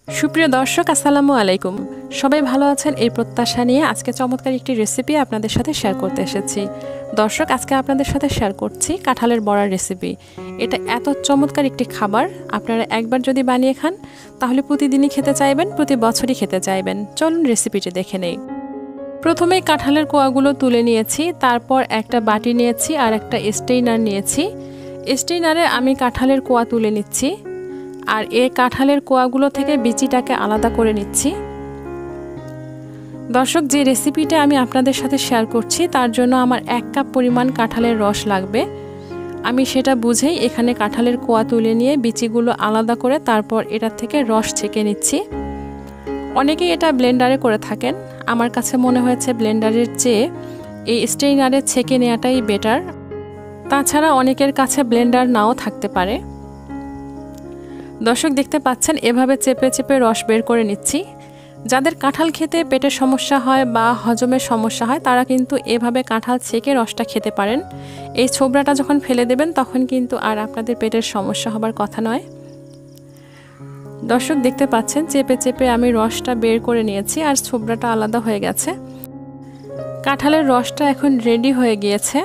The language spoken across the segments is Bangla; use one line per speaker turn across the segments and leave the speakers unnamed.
সুপ্রিয় দর্শক আসসালামু আলাইকুম। সবাই ভালো আছেন এই প্রত্যাশা নিয়ে আজকে চমৎকার একটি রেসিপি আপনাদের সাথে শেয়ার করতে এসেছি। দর্শক, আজকে আপনাদের সাথে শেয়ার করছি কাঁঠালের বড়ার রেসিপি। এটা এত চমৎকার একটি খাবার, আপনারা একবার যদি বানিয়ে খান তাহলে প্রতিদিনই খেতে চাইবেন, প্রতি বছরই খেতে চাইবেন। চলুন রেসিপিটি দেখে নেই। প্রথমেই কাঁঠালের কোয়াগুলো তুলে নিয়েছি, তারপর একটা বাটি নিয়েছি আর একটা স্টেইনার নিয়েছি। স্টেইনারে আমি কাঁঠালের কোয়া তুলে নিচ্ছি আর এই কাঁঠালের কোয়াগুলো থেকে বিচিটাকে আলাদা করে নিচ্ছি। দর্শক, যে রেসিপিটা আমি আপনাদের সাথে শেয়ার করছি তার জন্য আমার 1 কাপ পরিমাণ কাঁঠালের রস লাগবে। আমি সেটা বুঝেই এখানে কাঁঠালের কোয়া তুলে নিয়ে বিচিগুলো আলাদা করে তারপর এটার থেকে রস ছেঁকে নিচ্ছি। অনেকেই এটা ব্লেন্ডারে করে থাকেন, আমার কাছে মনে হয়েছে ব্লেন্ডারের চেয়ে এই স্টেইনারে ছেঁকে নেওয়াটাই বেটার। তাছাড়া অনেকের কাছে ব্লেন্ডার নাও থাকতে পারে। দর্শক, দেখতে পাচ্ছেন এভাবে চেপে চেপে রস বের করে নিচ্ছি। যাদের কাঁঠাল খেতে পেটের সমস্যা হয় বা হজমের সমস্যা হয় তারা কিন্তু এভাবে কাঁঠাল ছেঁকে রসটা খেতে পারেন। এই ছোবড়াটা যখন ফেলে দেবেন তখন কিন্তু আর আপনাদের পেটের সমস্যা হবার কথা নয়। দর্শক, দেখতে পাচ্ছেন চেপে চেপে আমি রসটা বের করে নিয়েছি আর ছোবড়াটা আলাদা হয়ে গেছে। কাঁঠালের রসটা এখন রেডি হয়ে গিয়েছে।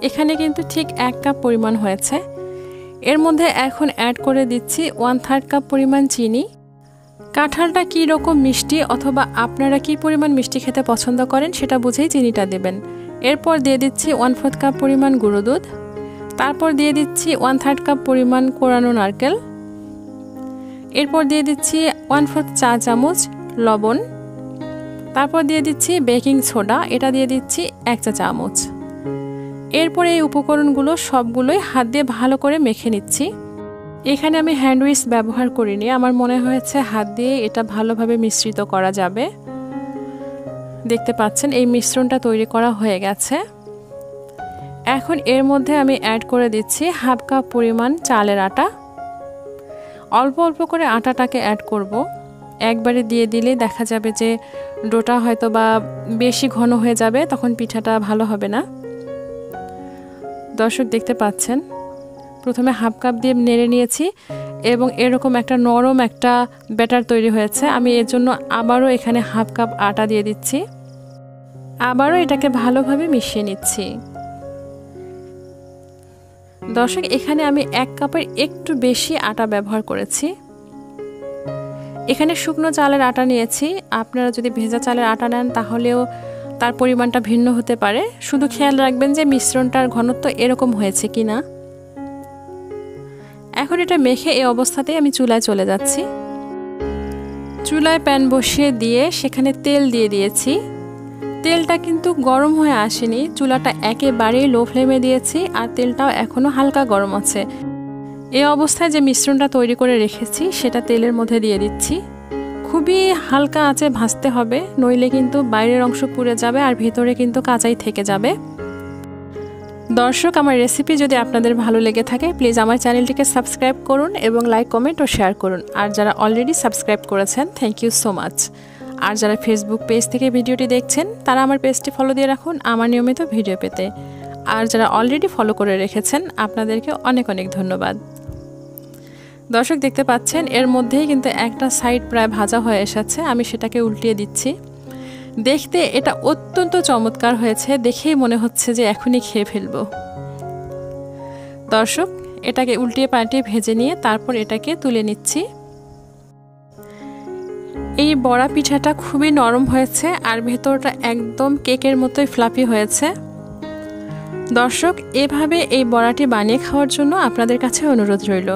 এখানে কিন্তু ঠিক 1 কাপ পরিমাণ হয়েছে। এর মধ্যে এখন অ্যাড করে দিচ্ছি 1/3 কাপ পরিমাণ চিনি। কাঁঠালটা কী রকম মিষ্টি অথবা আপনারা কী পরিমাণ মিষ্টি খেতে পছন্দ করেন সেটা বুঝেই চিনিটা দেবেন। এরপর দিয়ে দিচ্ছি 1/4 কাপ পরিমাণ গুঁড়ো দুধ। তারপর দিয়ে দিচ্ছি 1/3 কাপ পরিমাণ কোরানো নারকেল। এরপর দিয়ে দিচ্ছি 1/4 চা চামচ লবণ। তারপর দিয়ে দিচ্ছি বেকিং সোডা, এটা দিয়ে দিচ্ছি 1 চা চামচ। এরপরে এই উপকরণগুলো সবগুলোই হাত দিয়ে ভালো করে মেখে নিচ্ছি। এখানে আমি হ্যান্ড উইস্ক ব্যবহার করিনি, আমার মনে হয়েছে হাত দিয়ে এটা ভালোভাবে মিশ্রিত করা যাবে। দেখতে পাচ্ছেন এই মিশ্রণটা তৈরি করা হয়ে গেছে। এখন এর মধ্যে আমি অ্যাড করে দিচ্ছি 1/2 কাপ পরিমাণ চালের আটা। অল্প অল্প করে আটাটাকে অ্যাড করব, একবারে দিয়ে দিলে দেখা যাবে যে ডোটা হয়তো বা বেশি ঘন হয়ে যাবে, তখন পিঠাটা ভালো হবে না। দর্শক, দেখতে পাচ্ছেন প্রথমে 1/2 কাপ দিয়ে নেড়ে নিয়েছি এবং এরকম একটা নরম একটা ব্যাটার তৈরি হয়েছে। আমি এর জন্য আবারও এখানে 1/2 কাপ আটা দিয়ে দিচ্ছি, আবারও এটাকে ভালোভাবে মিশিয়ে নিচ্ছি। দর্শক, এখানে আমি 1 কাপের একটু বেশি আটা ব্যবহার করেছি। এখানে শুকনো চালের আটা নিয়েছি, আপনারা যদি ভেজা চালের আটা নেন তাহলেও তার পরিমাণটা ভিন্ন হতে পারে। শুধু খেয়াল রাখবেন যে মিশ্রণটার ঘনত্ব এরকম হয়েছে কিনা। এখন এটা মেখে এই অবস্থাতেই আমি চুলায় চলে যাচ্ছি। চুলায় প্যান বসিয়ে দিয়ে সেখানে তেল দিয়ে দিয়েছি। তেলটা কিন্তু গরম হয়ে আসেনি, চুলাটা একেবারেই লো ফ্লেমে দিয়েছি আর তেলটাও এখনও হালকা গরম আছে। এই অবস্থায় যে মিশ্রণটা তৈরি করে রেখেছি সেটা তেলের মধ্যে দিয়ে দিচ্ছি। খুবই হালকা আঁচে ভাজতে হবে, নইলে কিন্তু বাইরের অংশ পুড়ে যাবে আর ভিতরে কিন্তু কাঁচাই থেকে যাবে। দর্শক, আমার রেসিপি যদি আপনাদের ভালো লেগে থাকে প্লিজ আমার চ্যানেলটিকে সাবস্ক্রাইব করুন এবং লাইক, কমেন্ট ও শেয়ার করুন। আর যারা অলরেডি সাবস্ক্রাইব করেছেন থ্যাংক ইউ সো মাচ। আর যারা ফেসবুক পেজ থেকে ভিডিওটি দেখছেন তারা আমার পেজটি ফলো দিয়ে রাখুন আমার নিয়মিত ভিডিও পেতে। আর যারা অলরেডি ফলো করে রেখেছেন আপনাদেরকে অনেক অনেক ধন্যবাদ। দর্শক, দেখতে পাচ্ছেন এর মধ্যেই কিন্তু একটা সাইড প্রায় ভাজা হয়ে এসেছে, আমি সেটাকে উল্টিয়ে দিচ্ছি। দেখতে এটা অত্যন্ত চমৎকার হয়েছে, দেখেই মনে হচ্ছে যে এখনই খেয়ে ফেলবো। দর্শক, এটাকে উল্টিয়ে পাল্টিয়ে ভেজে নিয়ে তারপর এটাকে তুলে নিচ্ছি। এই বড়া পিঠাটা খুবই নরম হয়েছে আর ভেতরটা একদম কেকের মতোই ফ্লাফি হয়েছে। দর্শক, এভাবে এই বড়াটি বানিয়ে খাওয়ার জন্য আপনাদের কাছে অনুরোধ রইল।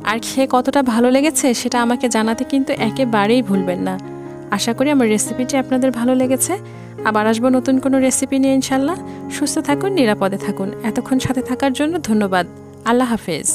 আর খেয়ে কতটা ভালো লেগেছে সেটা আমাকে জানাতে কিন্তু একেবারেই ভুলবেন না। আশা করি আমার রেসিপিটি আপনাদের ভালো লেগেছে। আবার আসবো নতুন কোনো রেসিপি নিয়ে ইনশাল্লাহ। সুস্থ থাকুন, নিরাপদে থাকুন। এতক্ষণ সাথে থাকার জন্য ধন্যবাদ। আল্লাহ হাফেজ।